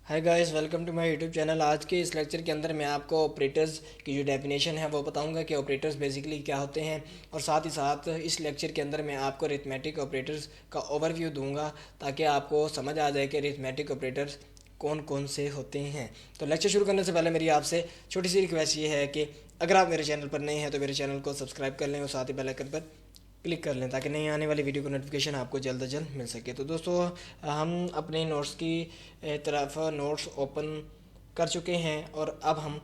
Hi guys, welcome to my YouTube channel. आज के इस लेक्चर के अंदर मैं आपको ऑपरेटर्स की जो डेफिनेशन है वो बताऊंगा कि ऑपरेटर्स बेसिकली क्या होते हैं, और साथ ही साथ इस लेक्चर के अंदर मैं आपको अरिथमेटिक ऑपरेटर्स का ओवरव्यू दूंगा ताकि आपको समझ आ जाए कि अरिथमेटिक ऑपरेटर्स कौन कौन से होते हैं। तो लेक्चर शुरू करने से पहले मेरी आपसे छोटी सी रिक्वेस्ट ये है कि अगर आप मेरे चैनल पर नए हैं तो मेरे चैनल को सब्सक्राइब कर लें और साथ ही बेल आइकन पर क्लिक कर लें ताकि नई आने वाली वीडियो को नोटिफिकेशन आपको जल्द से जल्द मिल सके। तो दोस्तों, हम अपने नोट्स की तरफ नोट्स ओपन कर चुके हैं और अब हम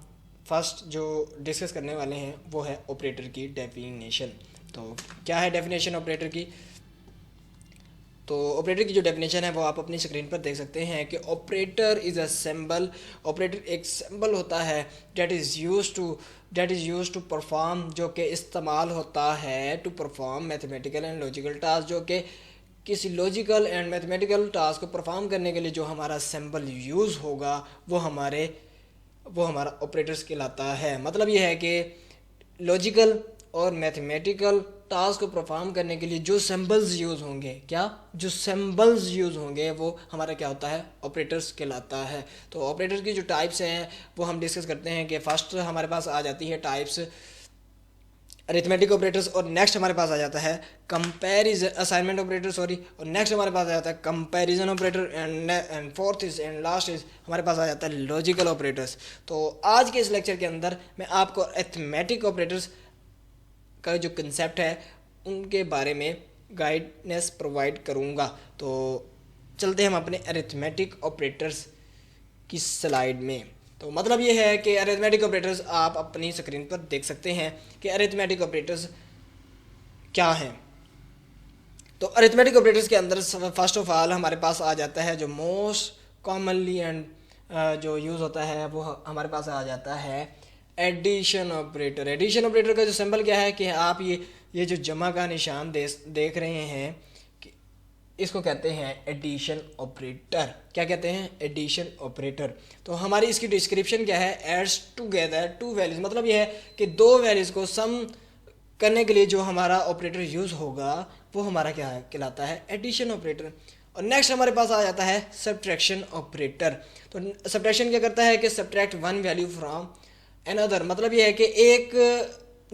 फर्स्ट जो डिस्कस करने वाले हैं वो है ऑपरेटर की डेफिनेशन। तो क्या है डेफिनेशन ऑपरेटर की? तो ऑपरेटर की जो डेफिनेशन है वो आप अपनी स्क्रीन पर देख सकते हैं कि operator is a symbol. Operator एक सिंबल होता है that is use to perform, जो कि इस्तेमाल होता है to perform mathematical and logical task, जो कि किसी लॉजिकल एंड मैथमेटिकल टास्क को परफॉर्म करने के लिए जो हमारा सिंबल यूज़ होगा वो हमारा ऑपरेटर्स कहलाता है। मतलब ये है कि लॉजिकल और मैथमेटिकल टास्क को परफॉर्म करने के लिए जो सिंबल्स यूज़ होंगे, जो सिंबल्स यूज़ होंगे वो हमारा क्या होता है, ऑपरेटर्स कहलाता है। तो ऑपरेटर्स की जो टाइप्स हैं वो हम डिस्कस करते हैं कि फर्स्ट हमारे पास आ जाती है टाइप्स अरिथमेटिक ऑपरेटर्स, और नेक्स्ट हमारे पास आ जाता है कंपैरिजन असाइनमेंट ऑपरेटर सॉरी, और नेक्स्ट हमारे पास आ जाता है comparison operator, and fourth is and last is हमारे पास आ जाता है लॉजिकल ऑपरेटर्स। तो आज के इस लेक्चर के अंदर मैं आपको अरिथमेटिक ऑपरेटर्स का जो कंसेप्ट है उनके बारे में गाइडेंस प्रोवाइड करूँगा। तो चलते हम अपने अरिथमेटिक ऑपरेटर्स की स्लाइड में। तो मतलब ये है कि अरिथमेटिक ऑपरेटर्स आप अपनी स्क्रीन पर देख सकते हैं कि अरिथमेटिक ऑपरेटर्स क्या हैं। तो अरिथमेटिक ऑपरेटर्स के अंदर फर्स्ट ऑफ ऑल हमारे पास आ जाता है जो मोस्ट कॉमनली एंड जो यूज़ होता है वो हमारे पास आ जाता है एडिशन ऑपरेटर। एडिशन ऑपरेटर का जो सिंबल क्या है कि आप ये जो जमा का निशान देख रहे हैं कि इसको कहते हैं एडिशन ऑपरेटर। क्या कहते हैं? Addition operator. तो हमारी इसकी डिस्क्रिप्शन क्या है? Adds together two values. मतलब ये है कि दो वैल्यूज को सम करने के लिए जो हमारा ऑपरेटर यूज़ होगा वो हमारा क्या है, कहलाता है एडिशन ऑपरेटर। और नेक्स्ट हमारे पास आ जाता है सब्ट्रैक्शन ऑपरेटर। तो सब्ट्रैक्शन क्या करता है कि subtract one value from another. मतलब ये है कि एक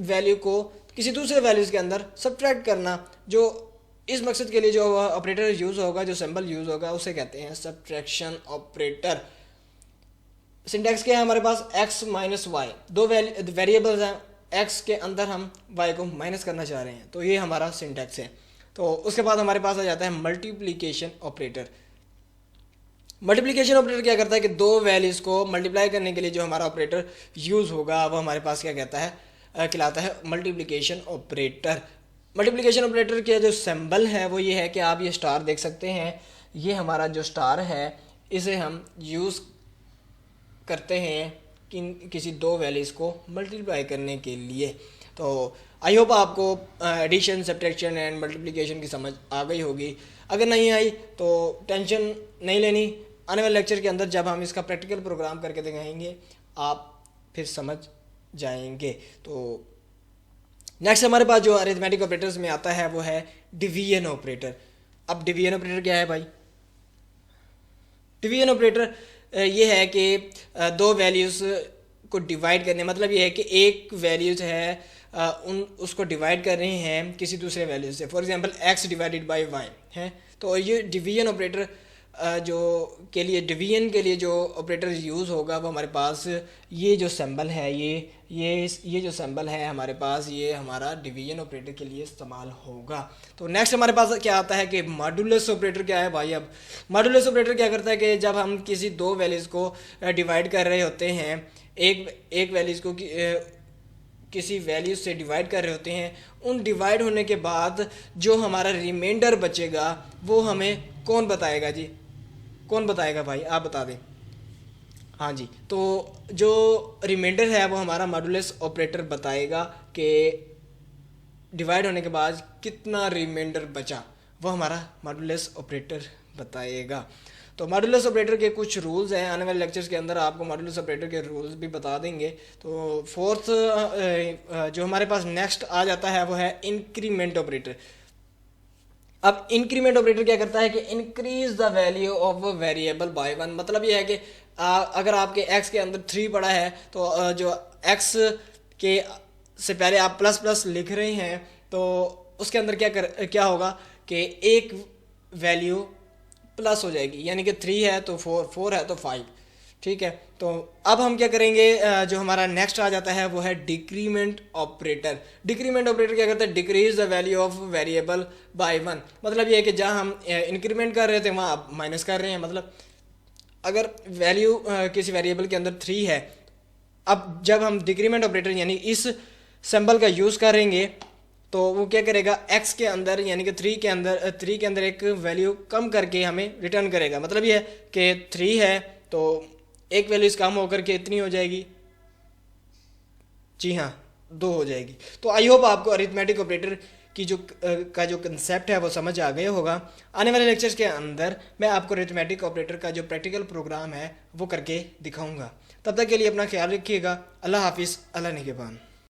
वैल्यू को किसी दूसरे वैल्यूज़ के अंदर सब्ट्रैक्ट करना। जो इस मकसद के लिए जो ऑपरेटर यूज़ होगा, जो सिंबल यूज़ होगा, उसे कहते हैं सब्ट्रैक्शन ऑपरेटर। सिंटैक्स क्या है हमारे पास? x माइनस वाई, दो वेरिएबल्स हैं, x के अंदर हम y को माइनस करना चाह रहे हैं, तो ये हमारा सिंटैक्स है। तो उसके बाद हमारे पास आ जाता है मल्टीप्लिकेशन ऑपरेटर। मल्टीप्लिकेशन ऑपरेटर क्या करता है कि दो वैल्यूज़ को मल्टीप्लाई करने के लिए जो हमारा ऑपरेटर यूज़ होगा वो हमारे पास क्या कहता है, कहलाता है मल्टीप्लिकेशन ऑपरेटर। मल्टीप्लिकेशन ऑपरेटर के जो सिंबल है वो ये है कि आप ये स्टार देख सकते हैं। ये हमारा जो स्टार है इसे हम यूज़ करते हैं किसी दो वैल्यूज़ को मल्टीप्लाई करने के लिए। तो आई होप आपको एडिशन, सब्ट्रैक्शन एंड मल्टीप्लिकेशन की समझ आ गई होगी। अगर नहीं आई तो टेंशन नहीं लेनी, आने वाले लेक्चर के अंदर जब हम इसका प्रैक्टिकल प्रोग्राम करके दिखाएंगे आप फिर समझ जाएंगे। तो नेक्स्ट हमारे पास जो अरिथमेटिक ऑपरेटर्स में आता है वो है डिवीजन ऑपरेटर। अब डिवीजन ऑपरेटर क्या है भाई? डिवीजन ऑपरेटर ये है कि दो वैल्यूज़ को डिवाइड करने, मतलब ये है कि एक वैल्यूज़ है उसको डिवाइड कर रहे हैं किसी दूसरे वैल्यू से। For example x divided by y है। तो ये डिवीजन ऑपरेटर जो के लिए डिवीजन के लिए जो ऑपरेटर यूज़ होगा वो हमारे पास ये जो सिंबल है, ये जो सिंबल है हमारे पास, ये हमारा डिवीजन ऑपरेटर के लिए इस्तेमाल होगा। तो नेक्स्ट हमारे पास क्या आता है कि मॉडुलस ऑपरेटर क्या है भाई? अब मॉडुलस ऑपरेटर क्या करता है कि जब हम किसी दो वैल्यूज़ को डिवाइड कर रहे होते हैं, एक वैल्यूज़ को किसी वैल्यू से डिवाइड कर रहे होते हैं, उन डिवाइड होने के बाद जो हमारा रिमाइंडर बचेगा वो हमें कौन बताएगा जी? कौन बताएगा भाई? आप बता दें। हाँ जी, तो जो रिमाइंडर है वो हमारा मॉडुलस ऑपरेटर बताएगा कि डिवाइड होने के बाद कितना रिमाइंडर बचा, वो हमारा मॉडुलस ऑपरेटर बताएगा। तो मॉडुलस ऑपरेटर के कुछ रूल्स हैं, आने वाले लेक्चर्स के अंदर आपको मॉडुलस ऑपरेटर के रूल्स भी बता देंगे। तो फोर्थ जो हमारे पास नेक्स्ट आ जाता है वो है इंक्रीमेंट ऑपरेटर। अब इंक्रीमेंट ऑपरेटर क्या करता है कि increase the value of variable by one. मतलब ये है कि अगर आपके एक्स के अंदर 3 पड़ा है तो जो एक्स के से पहले आप प्लस प्लस लिख रहे हैं तो उसके अंदर क्या होगा कि एक वैल्यू प्लस हो जाएगी, यानी कि 3 है तो 4, 4 है तो 5। ठीक है, तो अब हम क्या करेंगे, जो हमारा नेक्स्ट आ जाता है वो है डिक्रीमेंट ऑपरेटर। डिक्रीमेंट ऑपरेटर क्या करता है, decrease the value of variable by one. मतलब ये है कि जहाँ हम इंक्रीमेंट कर रहे थे वहाँ आप माइनस कर रहे हैं। मतलब अगर वैल्यू किसी वेरिएबल के अंदर 3 है, अब जब हम डिक्रीमेंट ऑपरेटर यानी इस सिंबल का यूज़ करेंगे तो वो क्या करेगा, एक्स के अंदर यानी कि 3 के अंदर एक वैल्यू कम करके हमें रिटर्न करेगा। मतलब ये है कि 3 है तो एक वैल्यू इस कम होकर के इतनी हो जाएगी, जी हाँ 2 हो जाएगी। तो आई होप आपको अरिथमेटिक ऑपरेटर की जो कंसेप्ट है वो समझ आ गया होगा। आने वाले लेक्चर्स के अंदर मैं आपको अरिथमेटिक ऑपरेटर का जो प्रैक्टिकल प्रोग्राम है वो करके दिखाऊंगा। तब तक के लिए अपना ख्याल रखिएगा। अल्लाह हाफिज़, अल्लाह निगहबान।